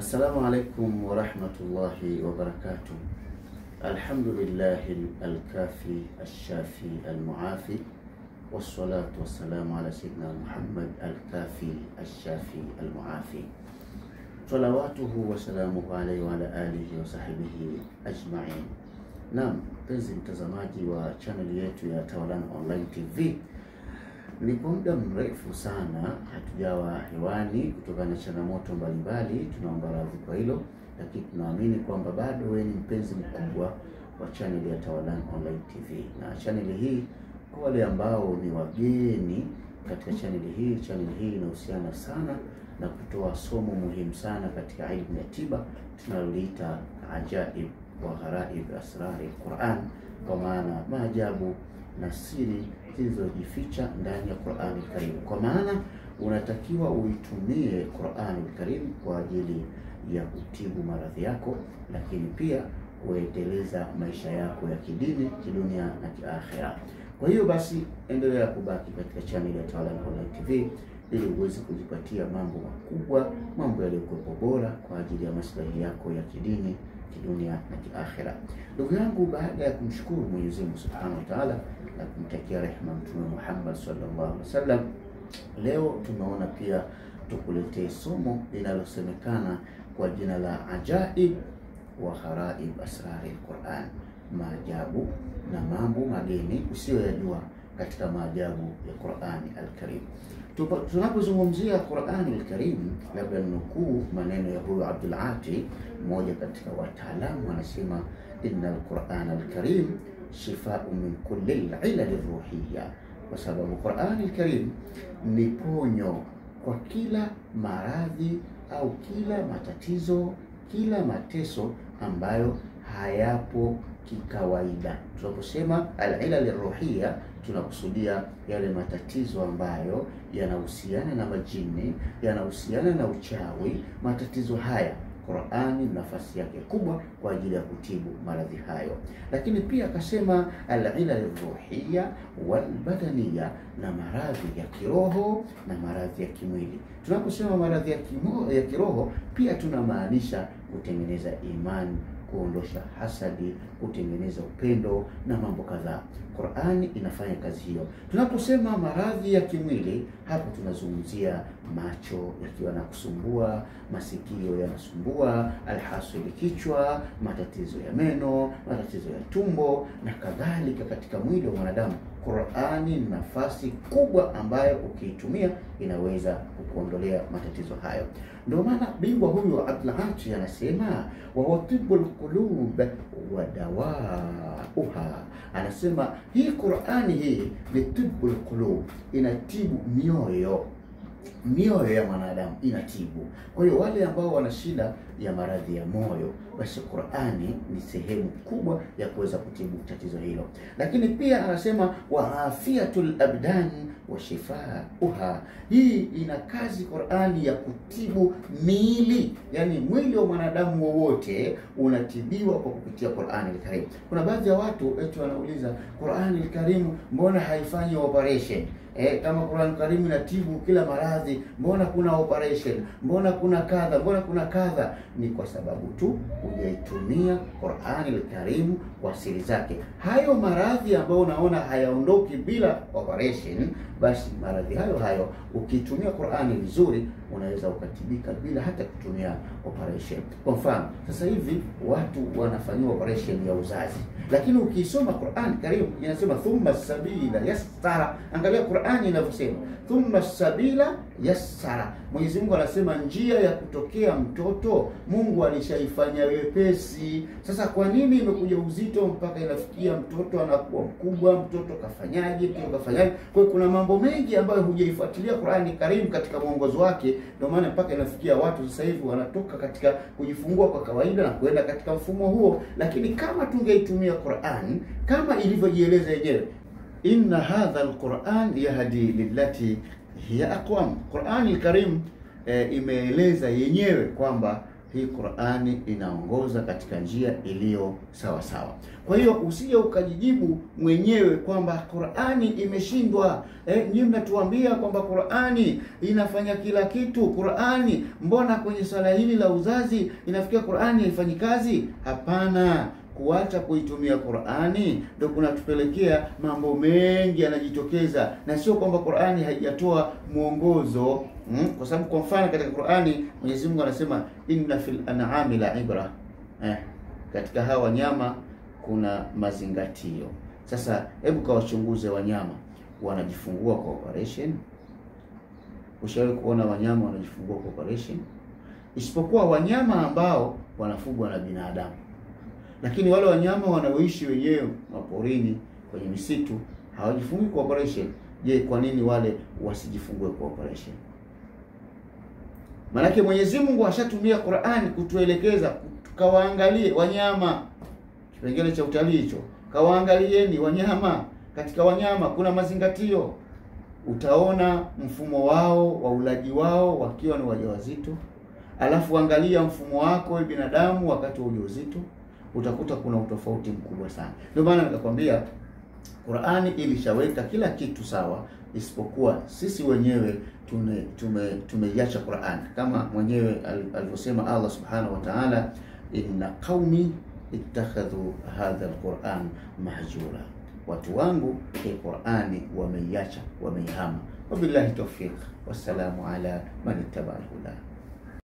Assalamu alaikum wa rahmatullahi wa barakatuh. Alhamdulillahi al-kafi al-shafi al-muafi, wassalatu wassalamu ala sayyidina Muhammad al-kafi al-shafi al-muafi, salawatuhu wa salamuhu alayhi wa ala alihi wa sahbihi ajma'in. Naam, mpenzi mtazamaji wa channel yetu ya Tawalan Online TV, ni kwa muda mrefu sana hatujawa hewani kutokana na changamoto mbalimbali. Tunaomba radhi kwa hilo, lakini tunaamini kwamba bado wewe ni mpenzi mkubwa wa channel ya Tawalan Online TV. Na channel hii, kwa wale ambao ni wageni katika channel hii inahusiana sana na kutoa somo muhimu sana katika elimu ya tiba tunaloita ajaib wa gharaib asrari Qur'an, kwa maana maajabu na siri zilizojificha ndani ya Qur'an al-Karim. Kwa maana unatakiwa uitumie Qur'an al-Karim kwa ajili ya kutibu maradhi yako, lakini pia kuendeleza maisha yako ya kidini, kidunia na kiakhira. Kwa hiyo basi endelea kubaki katika channel ya Tawalan Online TV ili uweze kujipatia mambo makubwa, mambo yaliyokuwa bora kwa ajili ya maslahi yako ya kidini, kidunia na kiakhira. Ndugu yangu, baada ya kumshukuru Mwenyezi Mungu Subhanahu wa Ta'ala na kumtakia rehema Mtume Muhammad sallallahu alaihi wasallam, leo tumeona pia tukuletee somo linalosemekana kwa jina la ajaib wa gharaib asrari Qur'an, maajabu na mambo mageni usiyoyajua katika maajabu ya Qur'an al-Karim. Tunapozungumzia Qur'an al-Karim, labda nukuu maneno ya huyu Abdul Ati, mmoja katika wataalamu, anasema inna al-Qur'an al-Karim shifa'un min kulli al-ilal ar-ruhiyya, kwa sababu Qur'an al-Karim ni ponyo kwa kila maradhi au kila matatizo, kila mateso ambayo hayapo kikawaida. Tunaposema al-ilal ar-ruhiyya, tunakusudia yale matatizo ambayo yanahusiana na majini, yanahusiana na uchawi. Matatizo haya Qur'ani nafasi yake kubwa kwa ajili ya kutibu maradhi hayo. Lakini pia akasema al-ilal ar-ruhiyya wal badaniyya, na maradhi ya kiroho na maradhi ya kimwili. Tunaposema maradhi ya kiroho, pia tunamaanisha kutengeneza imani, kuondosha hasadi, kutengeneza upendo na mambo kadhaa. Qur'ani inafanya kazi hiyo. Tunaposema maradhi ya kimwili, hapo tunazungumzia macho yakiwa na kusumbua, masikio yanasumbua, alhasili kichwa, matatizo ya meno, matatizo ya tumbo na kadhalika. Katika mwili wa mwanadamu, Qur'ani ni nafasi kubwa ambayo ukiitumia inaweza kukuondolea matatizo hayo. Ndio maana bingwa huyu Abdul Hati anasema wa watibul qulub wa dawauha, anasema hii Qur'ani hii ni tibul qulub, inatibu mioyo ya mwanadamu, inatibu. Kwa hiyo wale ambao wana shida ya maradhi ya moyo, basi Qur'ani ni sehemu kubwa ya kuweza kutibu tatizo hilo. Lakini pia anasema wa afiyatul abdan wa shifauha, hii ina kazi Qur'ani ya kutibu miili, yani mwili wa mwanadamu wowote unatibiwa kwa kupitia Qur'ani al-Karim. Kuna baadhi ya watu eti wanauliza Qur'ani al-Karim mbona haifanyi operation? Kama Qur'an Karim inatibu kila maradhi, mbona kuna operation, mbona kuna kadha, mbona kuna kadha? Ni kwa sababu tu hujaitumia Qur'an al-Karim kwa siri zake. Hayo maradhi ambayo unaona hayaondoki bila operation, basi maradhi hayo ukitumia Qur'ani vizuri unaweza ukatibika bila hata kutumia operation. Kwa mfano, sasa hivi watu wanafanyiwa operation ya uzazi, lakini ukisoma Qur'an Karim inasema thumma sabila yassara. Angalia Qur'ani inavyosema thumma sabila yassara. Mwenyezi Mungu anasema njia ya kutokea mtoto Mungu alishaifanya wepesi. Sasa kwa nini imekuja uzito mpaka inafikia mtoto anakuwa mkubwa, mtoto kafanyaje, mtoto kafanyaje? Kwa hiyo kuna mambo mengi ambayo hujaifuatilia Qur'ani Karim katika mwongozo wake, ndio maana mpaka inafikia watu sasa hivi wanatoka katika kujifungua kwa kawaida na kuenda katika mfumo huo. Lakini kama tungeitumia Qur'an kama ilivyojieleza yenyewe, inna hadha al-Qur'an yahdi lillati hiya aqwam. Qur'an al-Karim imeeleza yenyewe kwamba hii Qur'ani inaongoza katika njia iliyo sawa sawa. Kwa hiyo usije ukajijibu mwenyewe kwamba Qur'ani imeshindwa. Nyinyi mnatuambia kwamba Qur'ani inafanya kila kitu. Qur'ani, mbona kwenye swala hili la uzazi inafikia Qur'ani haifanyi kazi? Hapana. Kuacha kuitumia Qur'ani ndio kunatupelekea mambo mengi yanajitokeza, na sio kwamba Qur'ani haijatoa mwongozo. Kwa sababu kwa mfano katika Qur'ani Mwenyezi Mungu anasema inna fil an'ami la ibra, katika hawa wanyama kuna mazingatio. Sasa hebu kawachunguze wanyama wanajifungua kwa operation. Ushawahi kuona wanyama wanajifungua kwa operation? Isipokuwa wanyama ambao wanafugwa na binadamu. Lakini wale wanyama wanaoishi wenyewe maporini, kwenye misitu, hawajifungui kwa operation. Je, kwa nini wale wasijifungue kwa operation? Maana Mwenyezi Mungu ashatumia Qur'ani kutuelekeza tukawaangalie wanyama. Kipengele cha utalii hicho. Kawaangalieni wanyama. Katika wanyama kuna mazingatio. Utaona mfumo wao wa ulaji wao wakiwa ni wajawazito. Alafu angalia mfumo wako binadamu wakati wa ujauzito. Utakuta kuna utofauti mkubwa sana. Ndio maana nikakwambia Qur'ani ilishaweka kila kitu sawa, isipokuwa sisi wenyewe tumeiacha Qur'ani. Kama mwenyewe alivyosema Allah Subhanahu wa Ta'ala, inna qaumi ittakhadhu hadha alquran mahjura, watu wangu hii Qur'ani wameiacha, wameihama. Wabillahi tawfiq, wassalamu ala man ittaba al-huda.